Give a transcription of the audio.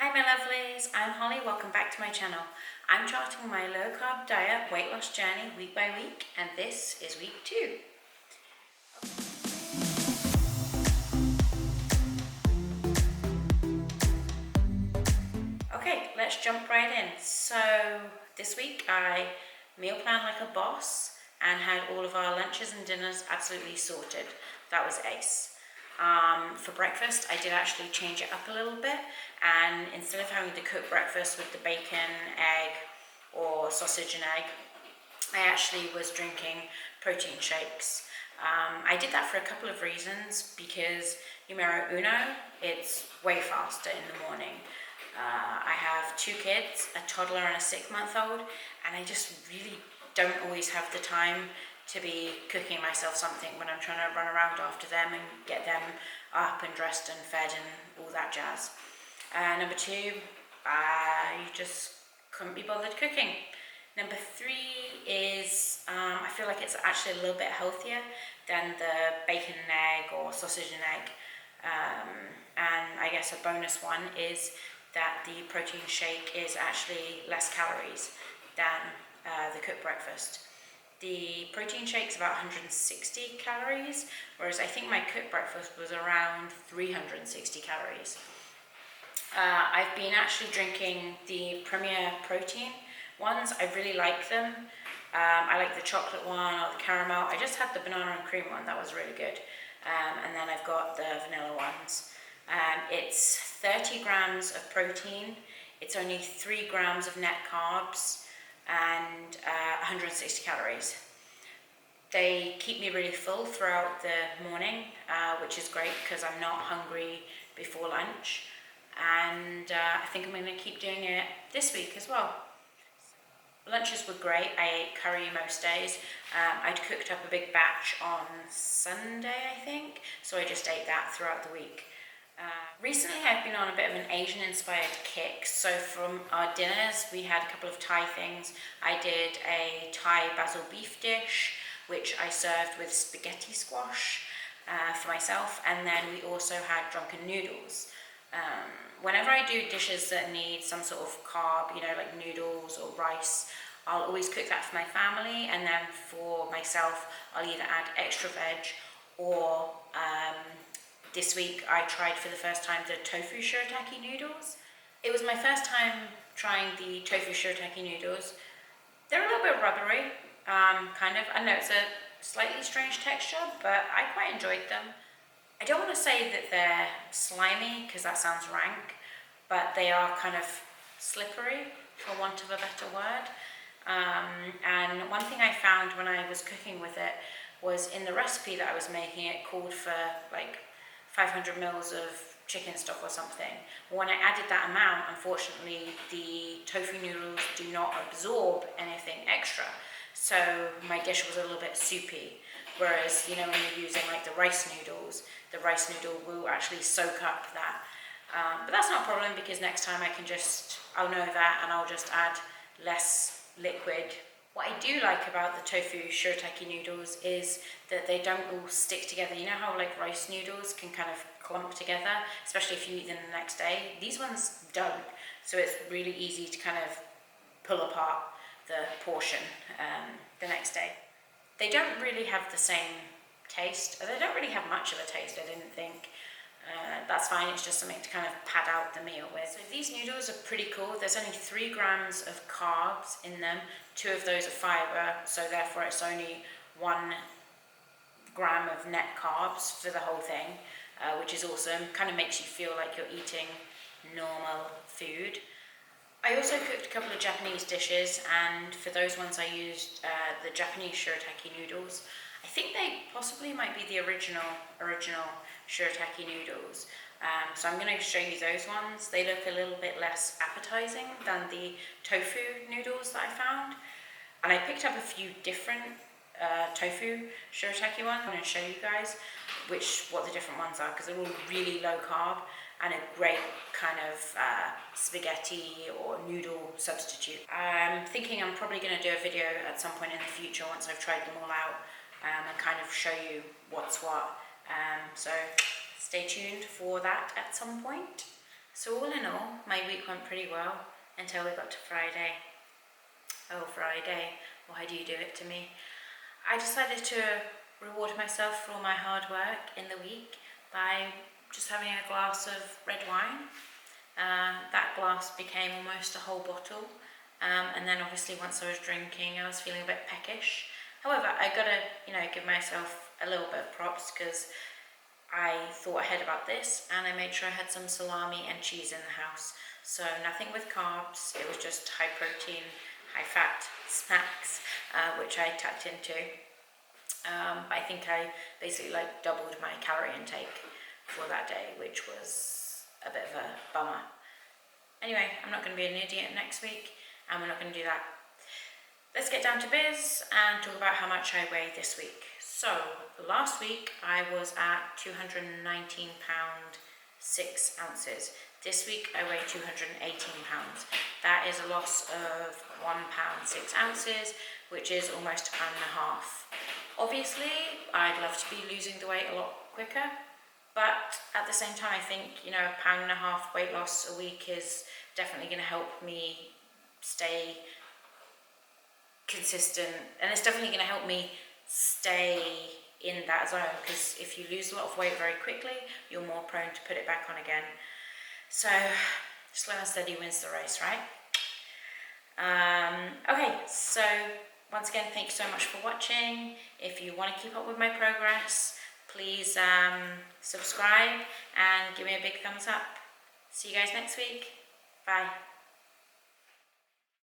Hi my lovelies, I'm Holly, welcome back to my channel. I'm charting my low carb diet weight loss journey week by week, and this is week 2. Okay, let's jump right in. So this week I meal planned like a boss and had all of our lunches and dinners absolutely sorted. That was ace. For breakfast, I did actually change it up a little bit, and instead of having to cook breakfast with the bacon, egg, or sausage and egg, I actually was drinking protein shakes. I did that for a couple of reasons, because numero uno, it's way faster in the morning. I have 2 kids, a toddler and a 6-month-old, and I just really don't always have the time to be cooking myself something when I'm trying to run around after them and get them up and dressed and fed and all that jazz. Number 2, I just couldn't be bothered cooking. Number 3 is I feel like it's actually a little bit healthier than the bacon and egg or sausage and egg. And I guess a bonus one is that the protein shake is actually less calories than the cooked breakfast. The protein shake's about 160 calories, whereas I think my cooked breakfast was around 360 calories. I've been actually drinking the Premier Protein ones. I really like them. I like the chocolate one or the caramel. I just had the banana and cream one, that was really good. And then I've got the vanilla ones. It's 30 grams of protein, it's only 3 grams of net carbs, and 160 calories. They keep me really full throughout the morning, which is great because I'm not hungry before lunch. And I think I'm going to keep doing it this week as well. Lunches were great. I ate curry most days. I'd cooked up a big batch on Sunday, I think, so I just ate that throughout the week. Recently I've been on a bit of an Asian inspired kick, so from our dinners we had a couple of Thai things. I did a Thai basil beef dish, which I served with spaghetti squash for myself, and then we also had drunken noodles. Whenever I do dishes that need some sort of carb, like noodles or rice, I'll always cook that for my family, and then for myself I'll either add extra veg or this week I tried for the first time the tofu shirataki noodles. It was my first time trying the tofu shirataki noodles. They're a little bit rubbery, kind of. I know it's a slightly strange texture, but I quite enjoyed them. I don't want to say that they're slimy, because that sounds rank, but they are kind of slippery, for want of a better word. And one thing I found when I was cooking with it was in the recipe that I was making, it called for like 500 mils of chicken stock or something. When I added that amount, unfortunately, the tofu noodles do not absorb anything extra. So my dish was a little bit soupy. Whereas, when you're using like the rice noodles, the rice noodle will actually soak up that. But that's not a problem, because next time I'll know that, and I'll just add less liquid. What I do like about the tofu shirataki noodles is that they don't all stick together. You know how like rice noodles can kind of clump together, especially if you eat them the next day? These ones don't. So it's really easy to kind of pull apart the portion the next day. They don't really have the same taste. They don't really have much of a taste, I didn't think. That's fine, it's just something to kind of pad out the meal with. So these noodles are pretty cool. There's only 3 grams of carbs in them, 2 of those are fiber, so therefore it's only 1 gram of net carbs for the whole thing, which is awesome. Kind of makes you feel like you're eating normal food. I also cooked a couple of Japanese dishes, and for those ones I used the Japanese shirataki noodles. I think they possibly might be the original shirataki noodles. So I'm going to show you those ones. They look a little bit less appetizing than the tofu noodles that I found. And I picked up a few different tofu shirataki ones. I'm going to show you guys what the different ones are, because they're all really low carb and a great kind of spaghetti or noodle substitute. I'm thinking I'm probably going to do a video at some point in the future once I've tried them all out, and kind of show you what's what. So stay tuned for that at some point. So all in all, my week went pretty well until we got to Friday. Oh, Friday, why do you do it to me? I decided to reward myself for all my hard work in the week by just having a glass of red wine. That glass became almost a whole bottle, and then obviously once I was drinking I was feeling a bit peckish. However, I gotta, give myself a little bit of props because I thought ahead about this and I made sure I had some salami and cheese in the house. So nothing with carbs, it was just high protein, high fat snacks, which I tapped into. I think I basically doubled my calorie intake for that day, which was a bit of a bummer. Anyway, I'm not going to be an idiot next week, and we're not going to do that. Let's get down to biz and talk about how much I weigh this week. So, last week I was at 219 pounds 6 ounces. This week I weigh 218 pounds. That is a loss of 1 pound 6 ounces, which is almost a pound and a half. Obviously, I'd love to be losing the weight a lot quicker, but at the same time, I think, a pound and a half weight loss a week is definitely going to help me stay consistent, and it's definitely going to help me stay in that zone, because if you lose a lot of weight very quickly, you're more prone to put it back on again. So, slow and steady wins the race, right? Okay, so once again, thank you so much for watching. If you want to keep up with my progress, please subscribe and give me a big thumbs up. See you guys next week. Bye.